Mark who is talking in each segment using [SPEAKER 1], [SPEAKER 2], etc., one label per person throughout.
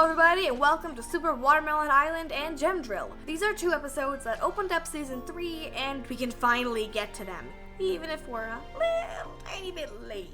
[SPEAKER 1] Hello everybody and welcome to Super Watermelon Island and Gem Drill. These are two episodes that opened up Season 3 and we can finally get to them, even if we're a little tiny bit late.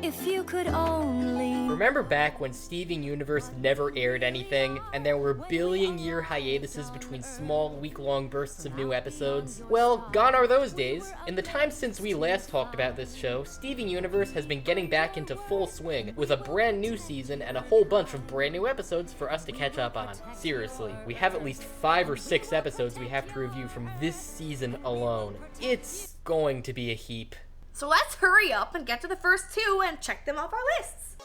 [SPEAKER 2] If you could only...
[SPEAKER 3] Remember back when Steven Universe never aired anything, and there were billion-year hiatuses between small, week-long bursts of new episodes? Well, gone are those days. In the time since we last talked about this show, Steven Universe has been getting back into full swing, with a brand new season and a whole bunch of brand new episodes for us to catch up on. Seriously, we have at least 5 or 6 episodes we have to review from this season alone. It's going to be a heap.
[SPEAKER 1] So let's hurry up and get to the first two and check them off our lists.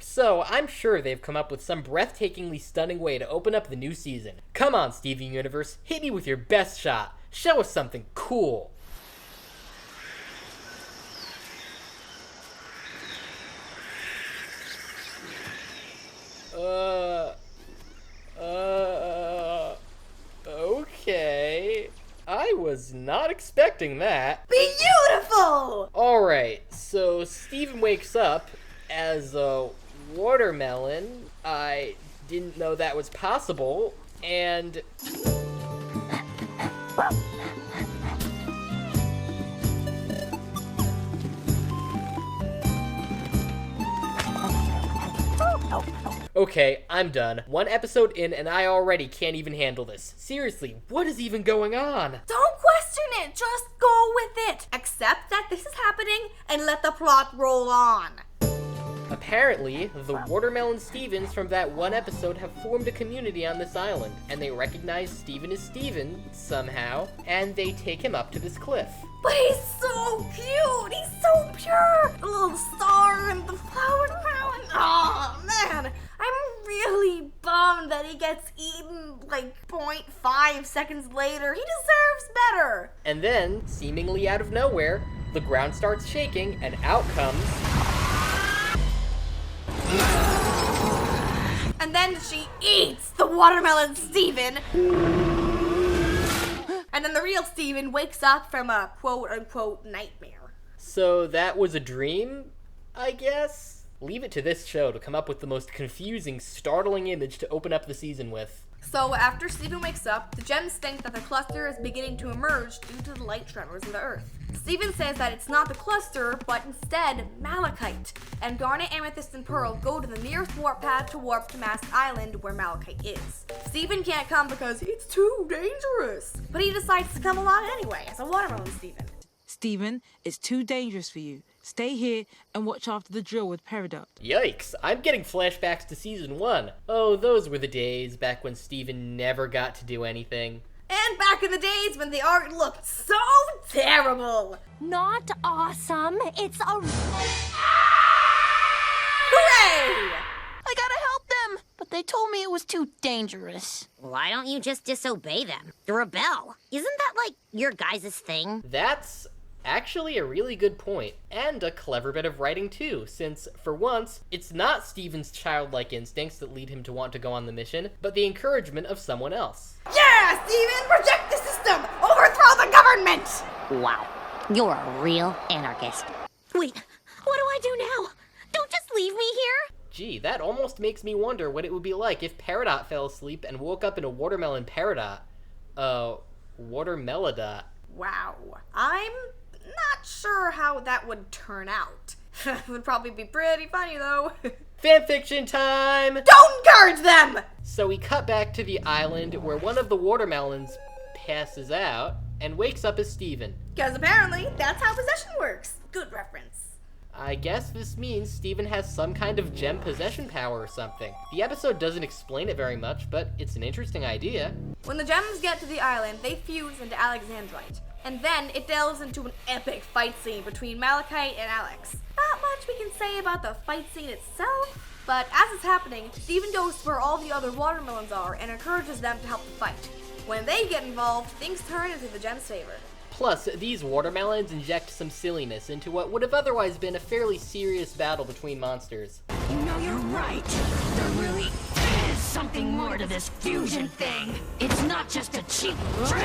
[SPEAKER 3] So, I'm sure they've come up with some breathtakingly stunning way to open up the new season. Come on, Steven Universe, hit me with your best shot. Show us something cool. Okay. I was not expecting that.
[SPEAKER 1] Beautiful!
[SPEAKER 3] Alright, so Steven wakes up as a watermelon. I didn't know that was possible, and... Okay, I'm done. 1 episode in and I already can't even handle this. Seriously, what is even going on?
[SPEAKER 1] Don't question it, just go with it. Accept that this is happening and let the plot roll on.
[SPEAKER 3] Apparently, the Watermelon Stevens from that 1 episode have formed a community on this island, and they recognize Steven as Steven, somehow, and they take him up to this cliff.
[SPEAKER 1] But he's so cute! He's so pure! The little star and the flower crown. Oh man, I'm really bummed that he gets eaten like 0.5 seconds later. He deserves better.
[SPEAKER 3] And then, seemingly out of nowhere, the ground starts shaking, and out comes...
[SPEAKER 1] And then she eats the watermelon Steven. And then the real Steven wakes up from a quote-unquote nightmare.
[SPEAKER 3] So that was a dream, I guess? Leave it to this show to come up with the most confusing, startling image to open up the season with.
[SPEAKER 1] So after Steven wakes up, the gems think that the cluster is beginning to emerge due to the light tremors in the earth. Steven says that it's not the cluster, but instead Malachite, and Garnet, Amethyst, and Pearl go to the nearest warp pad to warp to Mask Island where Malachite is. Steven can't come because it's too dangerous, but he decides to come along anyway as a watermelon Steven.
[SPEAKER 4] Steven, it's too dangerous for you. Stay here and watch after the drill with Peridot.
[SPEAKER 3] Yikes, I'm getting flashbacks to season 1. Oh, those were the days back when Steven never got to do anything.
[SPEAKER 1] And back in the days when the art looked so terrible.
[SPEAKER 2] Not awesome. It's a...
[SPEAKER 1] Hooray!
[SPEAKER 5] I gotta help them, but they told me it was too dangerous.
[SPEAKER 6] Why don't you just disobey them? Rebel. Isn't that like your guys' thing?
[SPEAKER 3] That's actually a really good point, and a clever bit of writing too, since, for once, it's not Steven's childlike instincts that lead him to want to go on the mission, but the encouragement of someone else.
[SPEAKER 1] Yeah, Steven, reject the system! Overthrow the government!
[SPEAKER 6] Wow. You're a real anarchist.
[SPEAKER 5] Wait, what do I do now? Don't just leave me here.
[SPEAKER 3] Gee, that almost makes me wonder what it would be like if Peridot fell asleep and woke up in a watermelon Peridot. Watermelodot.
[SPEAKER 1] Wow. I'm not sure how that would turn out. It would probably be pretty funny, though.
[SPEAKER 3] Fanfiction time!
[SPEAKER 1] Don't encourage them!
[SPEAKER 3] So we cut back to the island where one of the watermelons passes out and wakes up as Steven.
[SPEAKER 1] Because apparently, that's how possession works. Good reference.
[SPEAKER 3] I guess this means Steven has some kind of gem possession power or something. The episode doesn't explain it very much, but it's an interesting idea.
[SPEAKER 1] When the gems get to the island, they fuse into Alexandrite. And then it delves into an epic fight scene between Malachite and Alex. Not much we can say about the fight scene itself, but as it's happening, Steven goes to where all the other watermelons are and encourages them to help the fight. When they get involved, things turn into the gem's favor.
[SPEAKER 3] Plus, these watermelons inject some silliness into what would have otherwise been a fairly serious battle between monsters.
[SPEAKER 7] You know, you're right. There really is something more to this fusion thing. It's not just a cheap trick.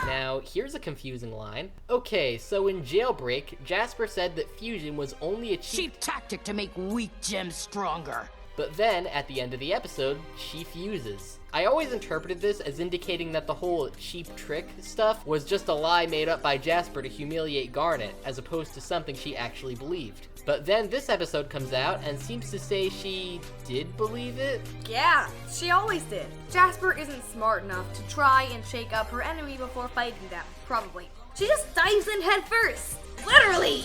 [SPEAKER 3] Now, here's a confusing line. Okay, so in Jailbreak, Jasper said that fusion was only a cheap...
[SPEAKER 7] Cheap tactic to make weak gems stronger.
[SPEAKER 3] But then, at the end of the episode, she fuses. I always interpreted this as indicating that the whole cheap trick stuff was just a lie made up by Jasper to humiliate Garnet, as opposed to something she actually believed. But then this episode comes out and seems to say she did believe it?
[SPEAKER 1] Yeah, she always did. Jasper isn't smart enough to try and shake up her enemy before fighting them, probably. She just dives in head first. Literally!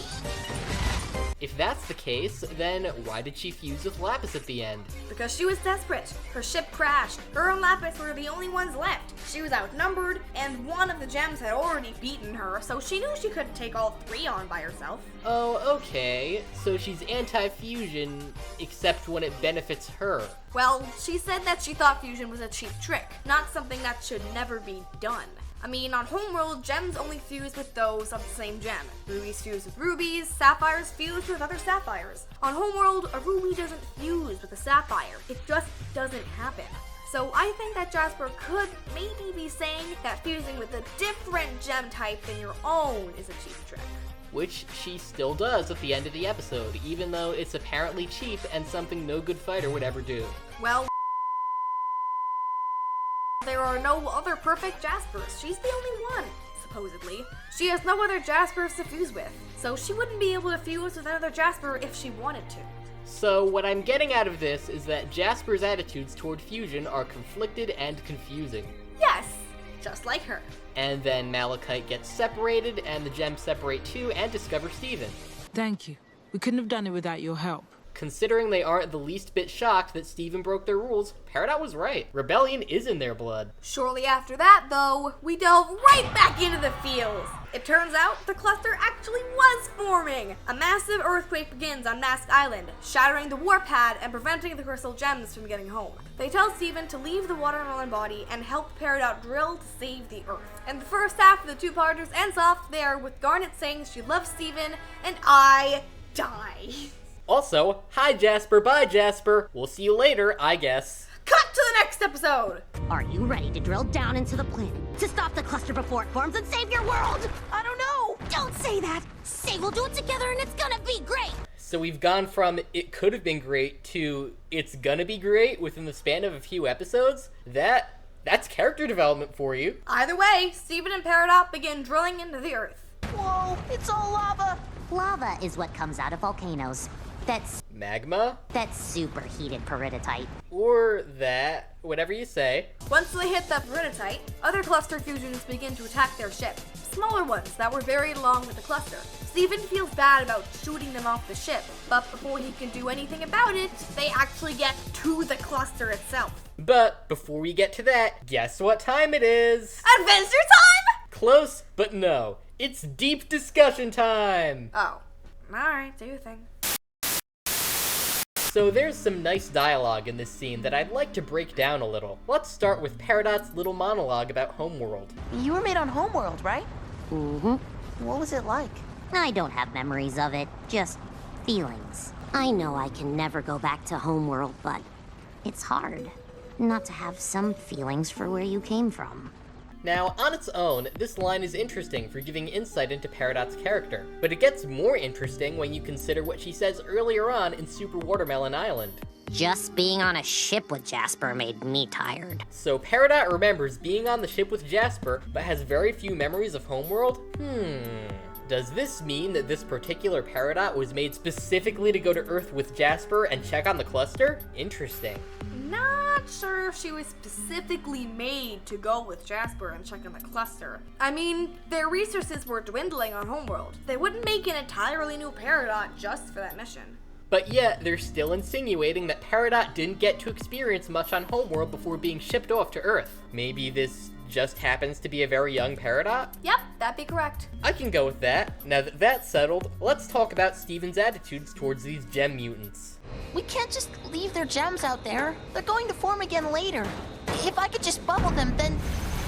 [SPEAKER 3] If that's the case, then why did she fuse with Lapis at the end?
[SPEAKER 1] Because she was desperate. Her ship crashed. Her and Lapis were the only ones left. She was outnumbered, and one of the gems had already beaten her, so she knew she couldn't take all three on by herself.
[SPEAKER 3] Oh, okay. So she's anti-fusion, except when it benefits her.
[SPEAKER 1] Well, she said that she thought fusion was a cheap trick, not something that should never be done. I mean, on Homeworld, gems only fuse with those of the same gem. Rubies fuse with rubies, sapphires fuse with other sapphires. On Homeworld, a ruby doesn't fuse with a sapphire. It just doesn't happen. So I think that Jasper could maybe be saying that fusing with a different gem type than your own is a cheap trick.
[SPEAKER 3] Which she still does at the end of the episode, even though it's apparently cheap and something no good fighter would ever do.
[SPEAKER 1] Well, there are no other perfect Jaspers. She's the only one, supposedly. She has no other Jaspers to fuse with, so she wouldn't be able to fuse with another Jasper if she wanted to.
[SPEAKER 3] So what I'm getting out of this is that Jasper's attitudes toward fusion are conflicted and confusing.
[SPEAKER 1] Yes, just like her.
[SPEAKER 3] And then Malachite gets separated, and the gems separate too and discover Steven.
[SPEAKER 4] Thank you. We couldn't have done it without your help.
[SPEAKER 3] Considering they aren't the least bit shocked that Steven broke their rules, Peridot was right. Rebellion is in their blood.
[SPEAKER 1] Shortly after that, though, we delve right back into the fields. It turns out the cluster actually was forming. A massive earthquake begins on Mask Island, shattering the warpad and preventing the crystal gems from getting home. They tell Steven to leave the watermelon body and help Peridot drill to save the Earth. And the first half of the two-parters ends off there with Garnet saying she loves Steven, and I die.
[SPEAKER 3] Also, hi Jasper, bye Jasper. We'll see you later, I guess.
[SPEAKER 1] Cut to the next episode!
[SPEAKER 6] Are you ready to drill down into the planet to stop the cluster before it forms and save your world?
[SPEAKER 5] I don't know.
[SPEAKER 6] Don't say that. Say we'll do it together and it's gonna be great.
[SPEAKER 3] So we've gone from it could have been great to it's gonna be great within the span of a few episodes. That's character development for you.
[SPEAKER 1] Either way, Steven and Peridot begin drilling into the Earth.
[SPEAKER 5] Whoa, it's all lava.
[SPEAKER 6] Lava is what comes out of volcanoes.
[SPEAKER 3] Magma?
[SPEAKER 6] That's superheated peridotite.
[SPEAKER 3] Or that, whatever you say.
[SPEAKER 1] Once they hit the peridotite, other cluster fusions begin to attack their ship. Smaller ones that were buried along with the cluster. Steven feels bad about shooting them off the ship, but before he can do anything about it, they actually get to the cluster itself.
[SPEAKER 3] But before we get to that, guess what time it is?
[SPEAKER 1] Adventure time?
[SPEAKER 3] Close, but no. It's deep discussion time!
[SPEAKER 1] Oh. Alright, do your thing.
[SPEAKER 3] So there's some nice dialogue in this scene that I'd like to break down a little. Let's start with Peridot's little monologue about Homeworld.
[SPEAKER 5] You were made on Homeworld, right?
[SPEAKER 6] Mm-hmm.
[SPEAKER 5] What was it like?
[SPEAKER 6] I don't have memories of it, just feelings. I know I can never go back to Homeworld, but it's hard not to have some feelings for where you came from.
[SPEAKER 3] Now, on its own, this line is interesting for giving insight into Peridot's character, but it gets more interesting when you consider what she says earlier on in Super Watermelon Island.
[SPEAKER 6] Just being on a ship with Jasper made me tired.
[SPEAKER 3] So Peridot remembers being on the ship with Jasper, but has very few memories of Homeworld? Does this mean that this particular Peridot was made specifically to go to Earth with Jasper and check on the cluster? Interesting.
[SPEAKER 1] Not sure if she was specifically made to go with Jasper and check on the cluster. I mean, their resources were dwindling on Homeworld. They wouldn't make an entirely new Peridot just for that mission.
[SPEAKER 3] But yet, they're still insinuating that Peridot didn't get to experience much on Homeworld before being shipped off to Earth. Maybe this just happens to be a very young Peridot?
[SPEAKER 1] Yep, that'd be correct.
[SPEAKER 3] I can go with that. Now that that's settled, let's talk about Steven's attitudes towards these gem mutants.
[SPEAKER 5] We can't just leave their gems out there. They're going to form again later. If I could just bubble them, then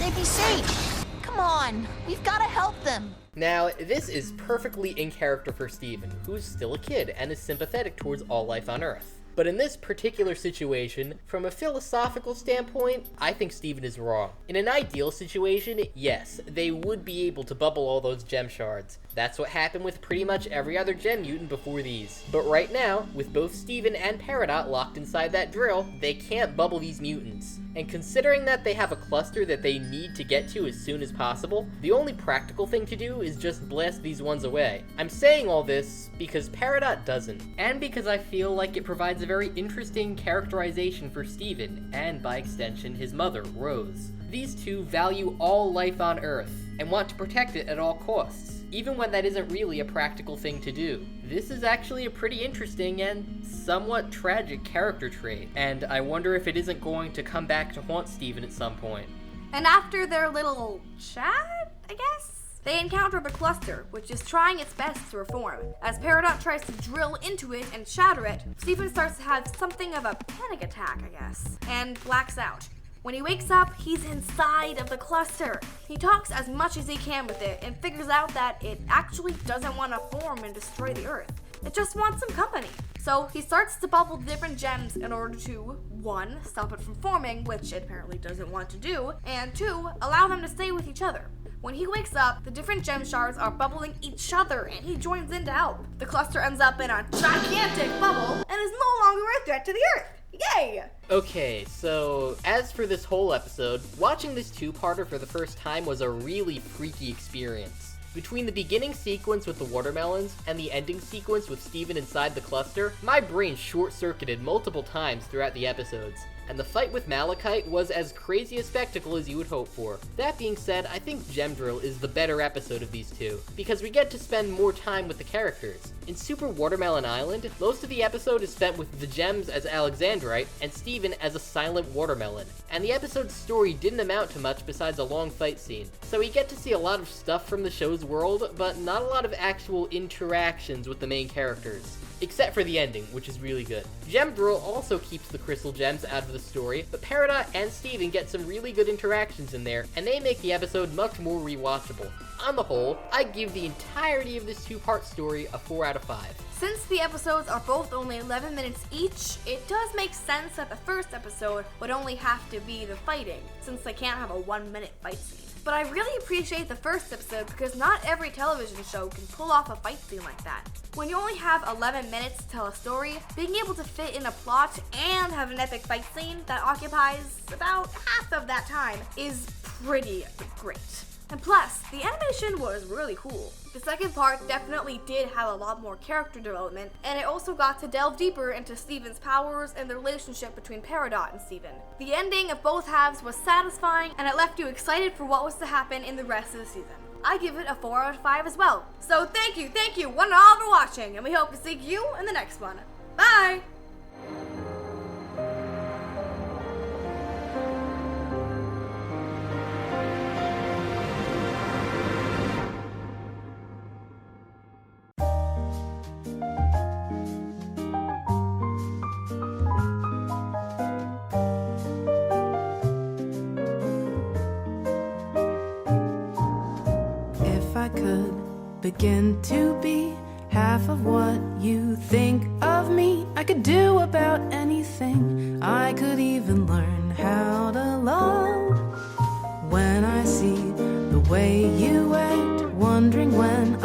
[SPEAKER 5] they'd be safe. Come Come on, we've gotta help them.
[SPEAKER 3] Now, this is perfectly in character for Steven, who's still a kid and is sympathetic towards all life on Earth. But in this particular situation, from a philosophical standpoint, I think Steven is wrong. In an ideal situation, yes, they would be able to bubble all those gem shards. That's what happened with pretty much every other gem mutant before these. But right now, with both Steven and Peridot locked inside that drill, they can't bubble these mutants. And considering that they have a cluster that they need to get to as soon as possible, the only practical thing to do is just blast these ones away. I'm saying all this because Peridot doesn't, and because I feel like it provides a very interesting characterization for Steven, and by extension his mother, Rose. These two value all life on Earth, and want to protect it at all costs, even when that isn't really a practical thing to do. This is actually a pretty interesting and somewhat tragic character trait, and I wonder if it isn't going to come back to haunt Steven at some point.
[SPEAKER 1] And after their little chat, I guess, they encounter the cluster, which is trying its best to reform. As Peridot tries to drill into it and shatter it, Steven starts to have something of a panic attack, I guess, and blacks out. When he wakes up, he's inside of the cluster. He talks as much as he can with it and figures out that it actually doesn't want to form and destroy the Earth. It just wants some company. So he starts to bubble the different gems in order to, 1, stop it from forming, which it apparently doesn't want to do, and 2, allow them to stay with each other. When he wakes up, the different gem shards are bubbling each other and he joins in to help. The cluster ends up in a gigantic bubble and is no longer a threat to the Earth. Yay!
[SPEAKER 3] Okay, so as for this whole episode, watching this two-parter for the first time was a really freaky experience. Between the beginning sequence with the watermelons and the ending sequence with Steven inside the cluster, my brain short-circuited multiple times throughout the episodes. And the fight with Malachite was as crazy a spectacle as you would hope for. That being said, I think Gem Drill is the better episode of these two, because we get to spend more time with the characters. In Super Watermelon Island, most of the episode is spent with the gems as Alexandrite and Steven as a silent watermelon, and the episode's story didn't amount to much besides a long fight scene. So we get to see a lot of stuff from the show's world, but not a lot of actual interactions with the main characters. Except for the ending, which is really good. Gem Drill also keeps the crystal gems out of the story, but Peridot and Steven get some really good interactions in there, and they make the episode much more rewatchable. On the whole, I give the entirety of this two-part story a 4 out of 5.
[SPEAKER 1] Since the episodes are both only 11 minutes each, it does make sense that the first episode would only have to be the fighting, since they can't have a 1-minute fight scene. But I really appreciate the first episode because not every television show can pull off a fight scene like that. When you only have 11 minutes to tell a story, being able to fit in a plot and have an epic fight scene that occupies about half of that time is pretty great. And plus, the animation was really cool. The second part definitely did have a lot more character development, and it also got to delve deeper into Steven's powers and the relationship between Peridot and Steven. The ending of both halves was satisfying, and it left you excited for what was to happen in the rest of the season. I give it a 4 out of 5 as well. So thank you one and all for watching, and we hope to see you in the next one. Bye!
[SPEAKER 4] If I could begin to be half of what you think of me, I could do about anything. I could even learn how to love. When I see the way you act, wondering when